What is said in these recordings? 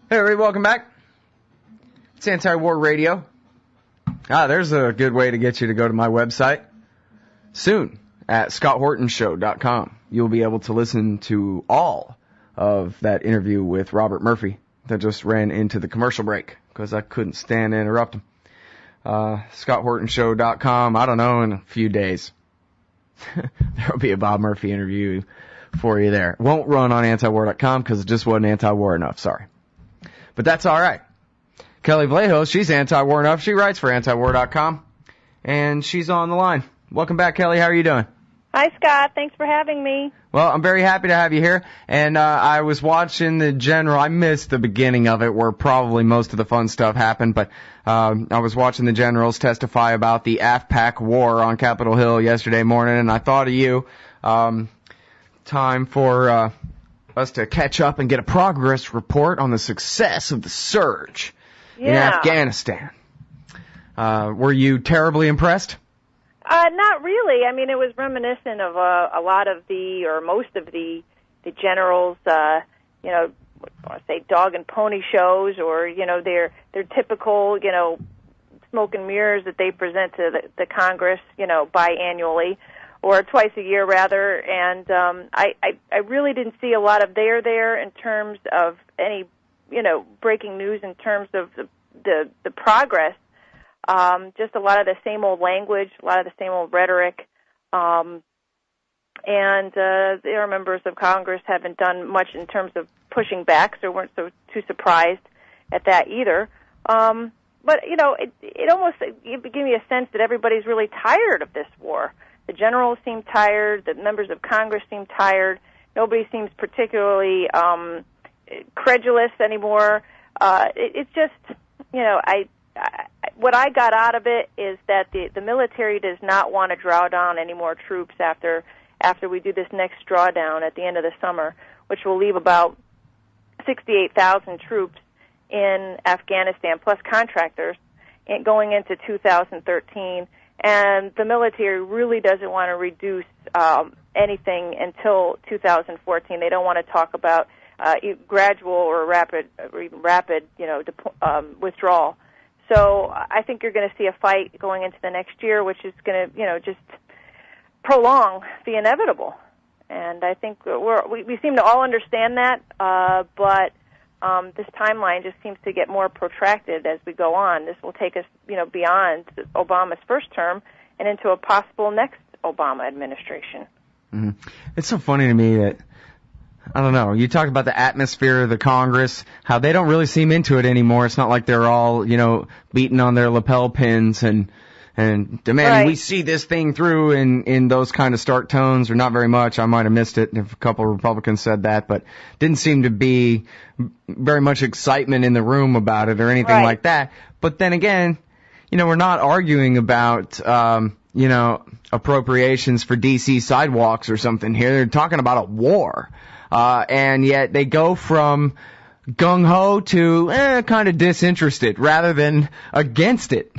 Hey, everybody, welcome back. It's Anti-War Radio. There's a good way to get you to go to my website. Soon, at scotthortonshow.com, you'll be able to listen to all of that interview with Robert Murphy that just ran into the commercial break, because I couldn't stand to interrupt him. scotthortonshow.com, I don't know, in a few days. There'll be a Bob Murphy interview for you there. Won't run on antiwar.com because it just wasn't anti-war enough, sorry. But that's all right. Kelley Vlahos, she's anti-war enough. She writes for antiwar.com, and she's on the line. Welcome back, Kelley. How are you doing? Hi, Scott. Thanks for having me. Well, I'm very happy to have you here. And I was watching the general. I missed the beginning of it where probably most of the fun stuff happened, but I was watching the generals testify about the Afghanistan War on Capitol Hill yesterday morning, and I thought of you. Time for us to catch up and get a progress report on the success of the surge in Afghanistan. Were you terribly impressed? Not really. I mean, it was reminiscent of a lot of most of the generals, I say dog and pony shows, or their typical smoke and mirrors that they present to the Congress, biannually or twice a year rather. And I really didn't see a lot of there in terms of any breaking news in terms of the progress. Just a lot of the same old language, a lot of the same old rhetoric, and their members of Congress haven't done much in terms of pushing back, so weren't too surprised at that either. But it almost gave me a sense that everybody's really tired of this war. The generals seem tired. The members of Congress seem tired. Nobody seems particularly credulous anymore. It's just, what I got out of it is that the military does not want to draw down any more troops after we do this next drawdown at the end of the summer, which will leave about 68,000 troops in Afghanistan, plus contractors, going into 2013. And the military really doesn't want to reduce anything until 2014. They don't want to talk about gradual or rapid withdrawal. So I think you're going to see a fight going into the next year, which is going to, just prolong the inevitable. And I think we seem to all understand that, but this timeline just seems to get more protracted as we go on. This will take us, beyond Obama's first term and into a possible next Obama administration. Mm-hmm. It's so funny to me that, I don't know, you talked about the atmosphere of the Congress, how they don't really seem into it anymore. It's not like they're all, beating on their lapel pins and demanding we see this thing through in those kind of stark tones, or not very much. I might have missed it if a couple of Republicans said that, but didn't seem to be very much excitement in the room about it or anything like that. But then again, we're not arguing about, appropriations for D.C. sidewalks or something here. They're talking about a war. And yet they go from gung-ho to kind of disinterested rather than against it,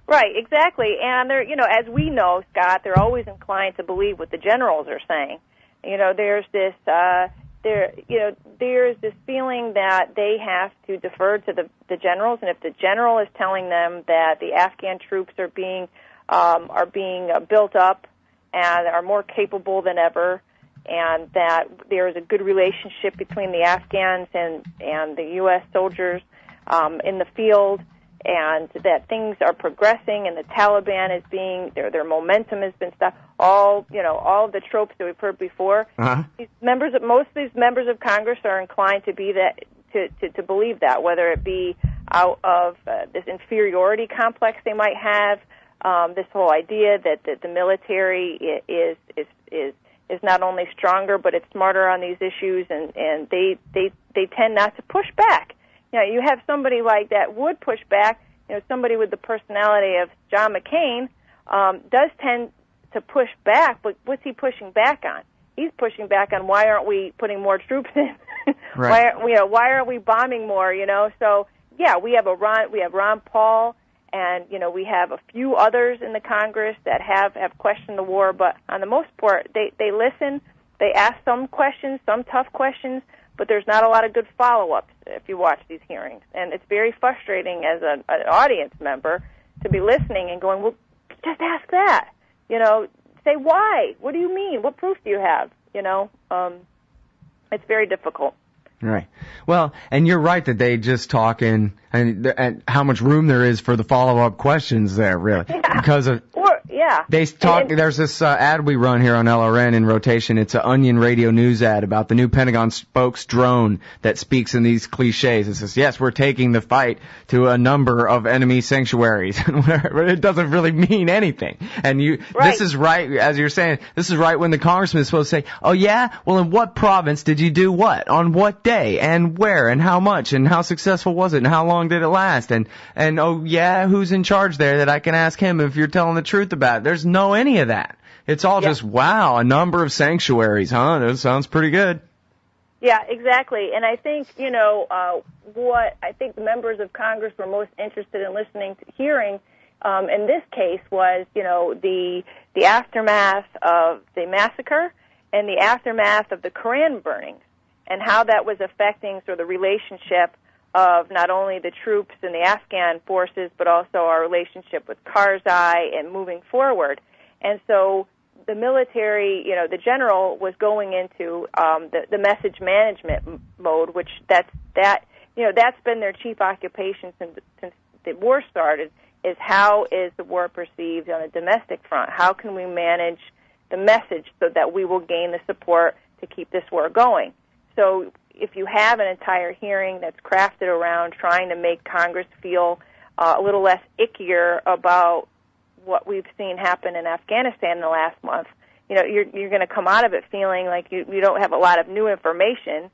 Right, exactly. And they're, as we know, Scott, they're always inclined to believe what the generals are saying. There's this, there's this feeling that they have to defer to the generals, and if the general is telling them that the Afghan troops are being built up and are more capable than ever, and that there is a good relationship between the Afghans and the U.S. soldiers in the field, and that things are progressing, and the Taliban is their momentum has been stopped. All of the tropes that we've heard before. Uh-huh. Most of these members of Congress are inclined to be that to believe that, whether it be out of this inferiority complex they might have, this whole idea that the military is not only stronger but it's smarter on these issues, and they tend not to push back. You have somebody like that would push back. Somebody with the personality of John McCain does tend to push back, but what's he pushing back on? He's pushing back on why aren't we putting more troops in? Right. Why aren't we bombing more? So yeah, we have Ron Paul, and we have a few others in the Congress that have questioned the war, but on the most part, they listen. They ask some questions, some tough questions, but there's not a lot of good follow-ups if you watch these hearings. And it's very frustrating as an audience member to be listening and going, well, just ask that. Say why. What do you mean? What proof do you have? It's very difficult. Right. Well, and you're right that they just talk and how much room there is for the follow-up questions there, really. Yeah. Because of... Yeah. They talk. There's this ad we run here on LRN in rotation. It's an Onion Radio News ad about the new Pentagon spokes drone that speaks in these cliches. It says, yes, we're taking the fight to a number of enemy sanctuaries. But it doesn't really mean anything. And this is right, as you're saying, this is right when the congressman is supposed to say, oh yeah, well in what province did you do what? On what day? And where? And how much? And how successful was it? And how long did it last? And oh yeah, who's in charge there that I can ask him if you're telling the truth about it? There's no any of that. It's all just, wow, a number of sanctuaries, huh? That sounds pretty good. Yeah, exactly. And I think, what I think the members of Congress were most interested in hearing in this case was, the aftermath of the massacre and the aftermath of the Koran burnings and how that was affecting sort of the relationship of not only the troops and the Afghan forces, but also our relationship with Karzai and moving forward. And so the military, the general was going into the message management mode, which that's been their chief occupation since the war started, is how is the war perceived on a domestic front? How can we manage the message so that we will gain the support to keep this war going? So if you have an entire hearing that's crafted around trying to make Congress feel a little less ickier about what we've seen happen in Afghanistan in the last month, you're going to come out of it feeling like you don't have a lot of new information.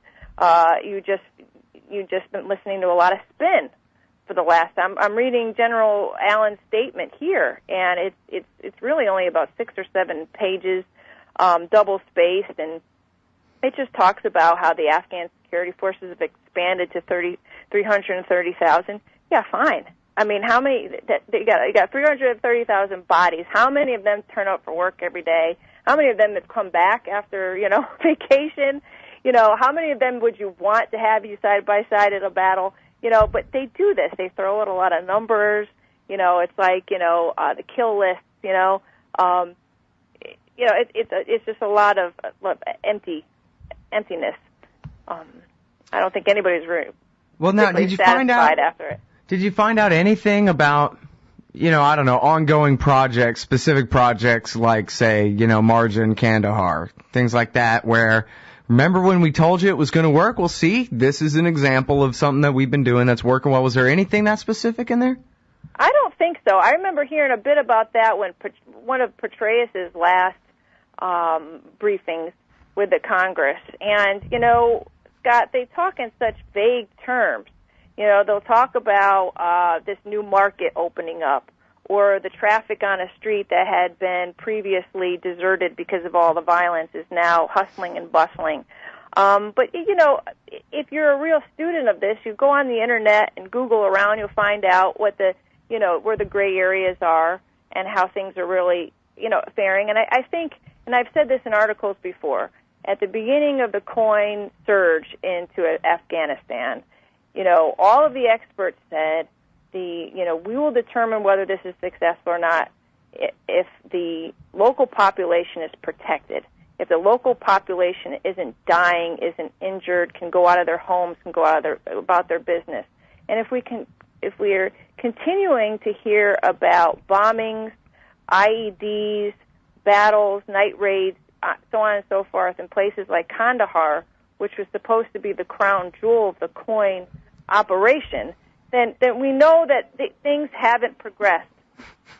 You just been listening to a lot of spin for the last time. I'm reading General Allen's statement here, and it's really only about 6 or 7 pages, double spaced, and it just talks about how the Afghan security forces have expanded to 330,000. Yeah, fine. I mean, how many? You got 330,000 bodies. How many of them turn up for work every day? How many of them have come back after vacation? How many of them would you want to have you side by side at a battle? But they do this. They throw out a lot of numbers. It's like the kill list. It's just a lot of emptiness. I don't think anybody's really did you find out after it. Did you find out anything about ongoing projects, specific projects like say Marja and Kandahar, things like that, where remember when we told you it was going to work? Well, see, this is an example of something that we've been doing that's working well. Was there anything that specific in there? I don't think so. I remember hearing a bit about that when one of Petraeus's last briefings with the Congress. And, Scott, they talk in such vague terms. They'll talk about this new market opening up or the traffic on a street that had been previously deserted because of all the violence is now hustling and bustling. But, if you're a real student of this, you go on the Internet and Google around, you'll find out what where the gray areas are and how things are really, faring. And I think, and I've said this in articles before, at the beginning of the coin surge into Afghanistan, all of the experts said we will determine whether this is successful or not if the local population is protected, if the local population isn't dying, isn't injured, can go out of their homes, can go out about their business. And if we are continuing to hear about bombings, IEDs, battles, night raids, so on and so forth in places like Kandahar, which was supposed to be the crown jewel of the coin operation, then we know that things haven't progressed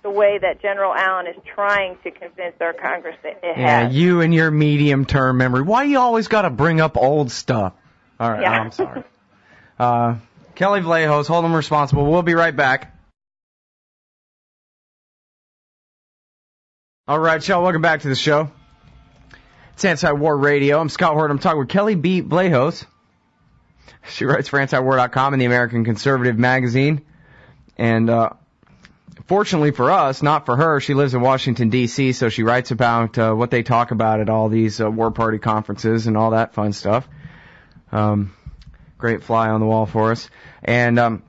the way that General Allen is trying to convince our Congress that it has. Yeah, you and your medium-term memory. Why do you always got to bring up old stuff? All right, I'm sorry. Kelley Vlahos, hold them responsible. We'll be right back. All right, y'all, welcome back to the show. It's Anti-War Radio. I'm Scott Horton. I'm talking with Kelley B. Vlahos. She writes for antiwar.com and the American Conservative magazine. And fortunately for us, not for her, she lives in Washington, D.C., so she writes about what they talk about at all these war party conferences and all that fun stuff. Great fly on the wall for us. And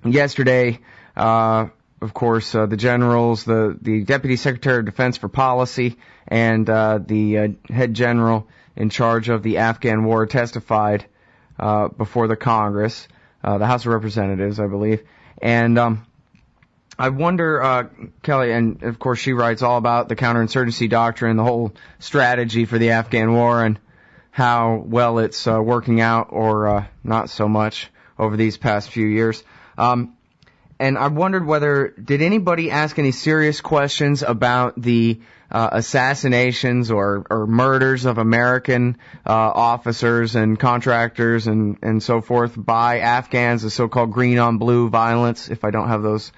yesterday, of course, the generals, the Deputy Secretary of Defense for Policy, and the head general in charge of the Afghan War testified before the Congress, the House of Representatives, I believe. And I wonder, Kelley, and of course she writes all about the counterinsurgency doctrine, the whole strategy for the Afghan War, and how well it's working out or not so much over these past few years. And I wondered did anybody ask any serious questions about the assassinations or murders of American officers and contractors and so forth by Afghans, the so-called green on blue violence, if I don't have those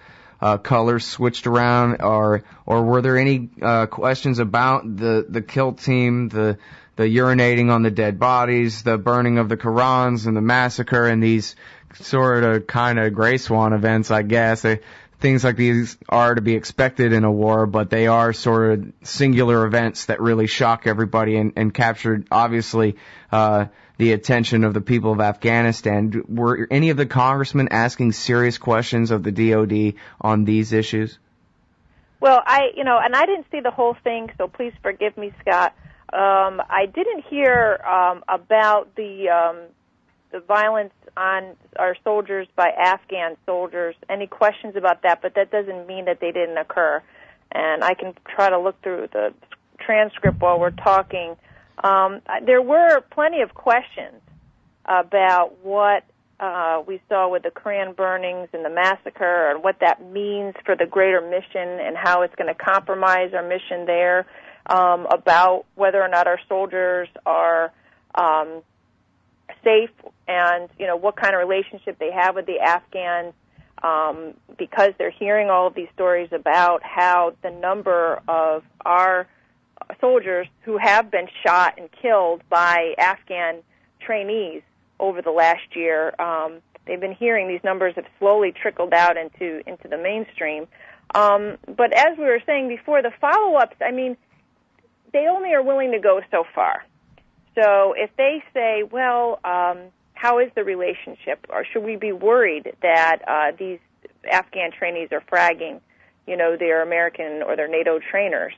colors switched around, or were there any questions about the kill team, the urinating on the dead bodies, the burning of the Qurans, and the massacre, and these sort of kind of gray swan events, I guess. Things like these are to be expected in a war, but they are sort of singular events that really shock everybody and captured, obviously, the attention of the people of Afghanistan. Were any of the congressmen asking serious questions of the DOD on these issues? Well, and I didn't see the whole thing, so please forgive me, Scott. I didn't hear about the violence on our soldiers by Afghan soldiers. Any questions about that? But that doesn't mean that they didn't occur. And I can try to look through the transcript while we're talking. There were plenty of questions about what we saw with the Quran burnings and the massacre, and what that means for the greater mission and how it's going to compromise our mission there. About whether or not our soldiers are safe, and what kind of relationship they have with the Afghans, because they're hearing all of these stories about how the number of our soldiers who have been shot and killed by Afghan trainees over the last year. They've been hearing these numbers have slowly trickled out into the mainstream. But as we were saying before, the follow-ups, they only are willing to go so far. So if they say, well, how is the relationship, or should we be worried that these Afghan trainees are fragging, their American or their NATO trainers?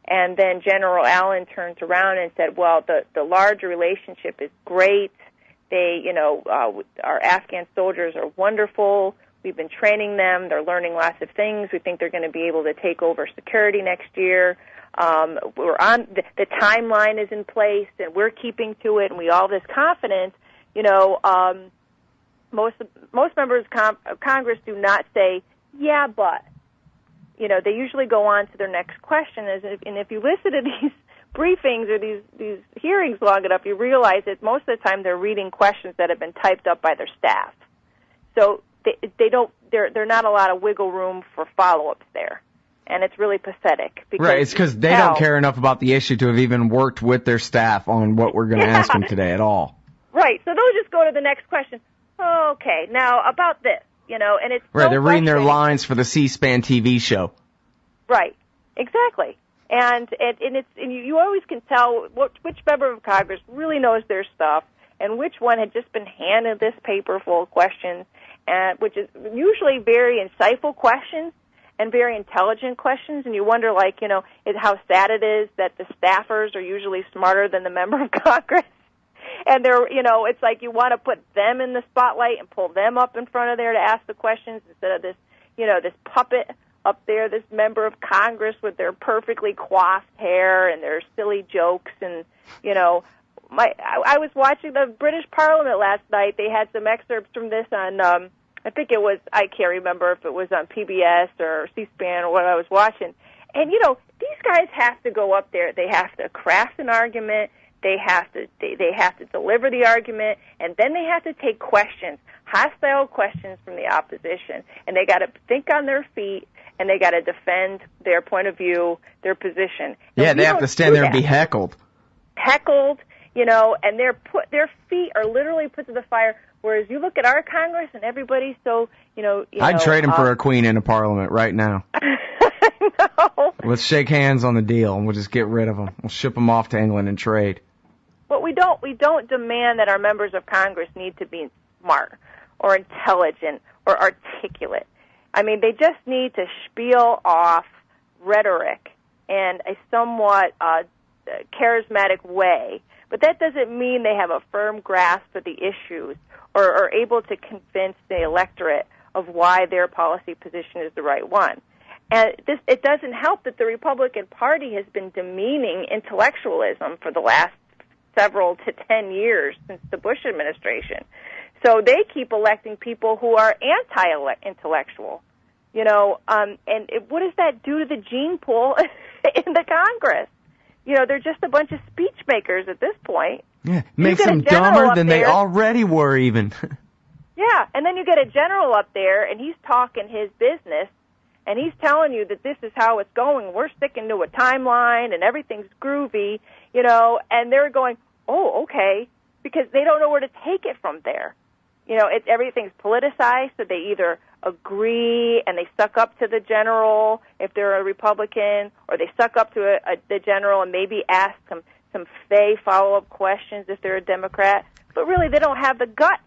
And then General Allen turns around and said, well, the larger relationship is great. They, our Afghan soldiers are wonderful. We've been training them. They're learning lots of things. We think they're going to be able to take over security next year. We're on the timeline is in place, and we're keeping to it, and we all have this confidence. Most members of Congress do not say, yeah, but. They usually go on to their next question. And if you listen to these briefings or these hearings long enough, you realize that most of the time they're reading questions that have been typed up by their staff. So there's not a lot of wiggle room for follow-ups there. And it's really pathetic. Right, it's because they don't care enough about the issue to have even worked with their staff on what we're going to ask them today at all. Right, so they'll just go to the next question. Okay, now about this, and it's right. They're reading their lines for the C-SPAN TV show. Right, exactly, and you always can tell which member of Congress really knows their stuff, and which one had just been handed this paper full of questions, and which is usually very insightful questions. And very intelligent questions, and you wonder, how sad it is that the staffers are usually smarter than the member of Congress. And they're, it's like you want to put them in the spotlight and pull them up in front of there to ask the questions instead of this, this puppet up there, this member of Congress with their perfectly coiffed hair and their silly jokes. And, I was watching the British Parliament last night. They had some excerpts from this on, I think it was, I can't remember if it was on PBS or C-SPAN or what I was watching. And, these guys have to go up there. They have to craft an argument. They have to deliver the argument. And then they have to take questions, hostile questions from the opposition. And they got to think on their feet, and they got to defend their point of view, their position. Yeah, they have to stand there and be heckled. Heckled, and their feet are literally put to the fire. Whereas you look at our Congress and everybody's so, I'd trade him for a queen in a parliament right now. No. Let's shake hands on the deal, and we'll just get rid of him. We'll ship him off to England and trade. Well, we don't demand that our members of Congress need to be smart or intelligent or articulate. I mean, they just need to spiel off rhetoric in a somewhat charismatic way. But that doesn't mean they have a firm grasp of the issues or are able to convince the electorate of why their policy position is the right one. And it doesn't help that the Republican Party has been demeaning intellectualism for the last several to 10 years since the Bush administration. So they keep electing people who are anti-intellectual, what does that do to the gene pool in the Congress? They're just a bunch of speech makers at this point. Yeah, makes them dumber than they already were even. Yeah, and then you get a general up there, and he's talking his business, and he's telling you that this is how it's going. We're sticking to a timeline, and everything's groovy, and they're going, oh, okay, because they don't know where to take it from there. Everything's politicized, so they either agree and they suck up to the general if they're a Republican, or they suck up to the general and maybe ask some fey follow-up questions if they're a Democrat. But really, they don't have the guts.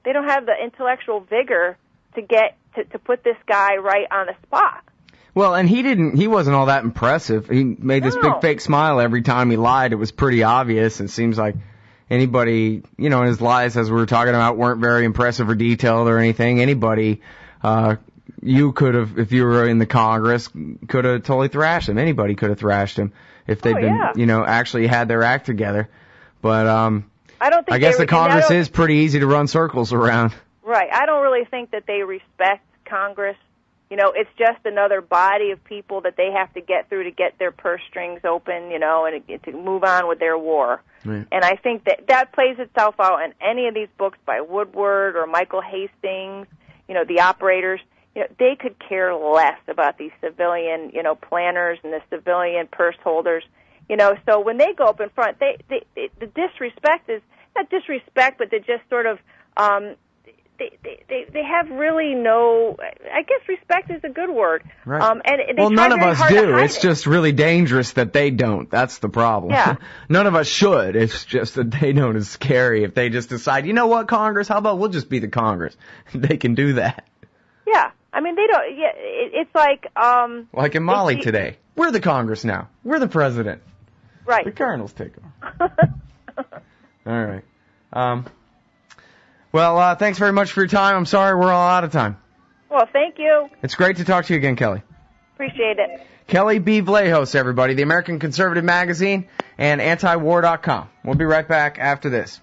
They don't have the intellectual vigor to get to put this guy right on the spot. Well, and he wasn't all that impressive. He made this big fake smile every time he lied. It was pretty obvious. It seems like anybody, his lies, as we were talking about, weren't very impressive or detailed or anything. Anybody, you could have, if you were in the Congress, could have totally thrashed him. Anybody could have thrashed him if they'd been, actually had their act together. But I guess the Congress is pretty easy to run circles around. Right. I don't really think that they respect Congress. It's just another body of people that they have to get through to get their purse strings open, and to move on with their war. Right. And I think that plays itself out in any of these books by Woodward or Michael Hastings, the operators. They could care less about these civilian, planners and the civilian purse holders. So when they go up in front, the disrespect is not disrespect, but they just sort of they have really no. I guess respect is a good word. Right. And none of us do. It's just really dangerous that they don't. That's the problem. Yeah. None of us should. It's just that they don't. It's scary if they just decide, you know what, Congress? How about we'll just be the Congress? They can do that. Yeah. I mean, they don't. Yeah. It's like. Like in Mali today, we're the Congress now. We're the president. Right. The Colonels take over. All right. Well, thanks very much for your time. I'm sorry we're all out of time. Well, thank you. It's great to talk to you again, Kelley. Appreciate it. Kelley B. Vlahos, everybody, the American Conservative Magazine and antiwar.com. We'll be right back after this.